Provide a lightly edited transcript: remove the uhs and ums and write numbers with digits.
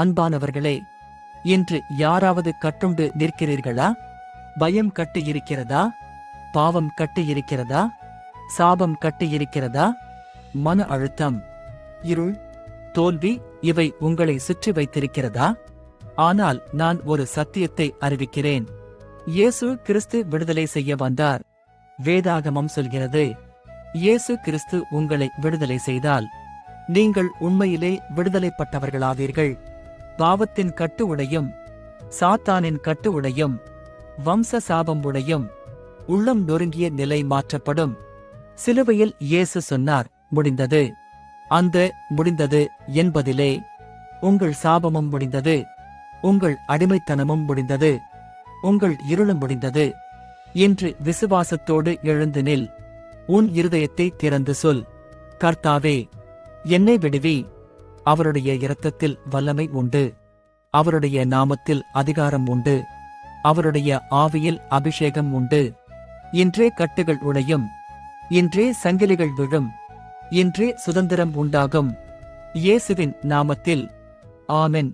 அன்பானவர்களே, இன்று யாராவது கட்டுண்டு நிற்கிறீர்களா? பயம் கட்டு இருக்கிறதா? பாவம் கட்டு இருக்கிறதா? சாபம் கட்டு இருக்கிறதா? மன அழுத்தம், இருள், தோல்வி இவை உங்களை சுற்றி வைத்திருக்கிறதா? ஆனால் நான் ஒரு சத்தியத்தை அறிவிக்கிறேன். இயேசு கிறிஸ்து விடுதலை செய்ய வந்தார். வேதாகமம் சொல்கிறது, இயேசு கிறிஸ்து உங்களை விடுதலை செய்தால் நீங்கள் உண்மையிலே விடுதலைப்பட்டவர்களாவீர்கள். பாவத்தின் கட்டு உடையும், சாத்தானின் கட்டு உடையும், வம்ச சாபம் உடையும், உள்ளம் நொறுங்கிய நிலை மாற்றப்படும். சிலுவையில் இயேசு சொன்னார், முடிந்தது. அந்த முடிந்தது என்பதிலே உங்கள் சாபமும் முடிந்தது, உங்கள் அடிமைத்தனமும் முடிந்தது, உங்கள் இருளும் முடிந்தது. இன்று விசுவாசத்தோடு எழுந்து நில். உன் இருதயத்தை திறந்து சொல், கர்த்தாவே, என்னை விடுவி. அவருடைய இரத்தத்தில் வல்லமை உண்டு, அவருடைய நாமத்தில் அதிகாரம் உண்டு, அவருடைய ஆவியில் அபிஷேகம் உண்டு. இன்றே கட்டுகள் உடையும், இன்றே சங்கிலிகள் விழும், இன்றே சுதந்திரம் உண்டாகும். இயேசுவின் நாமத்தில் ஆமென்.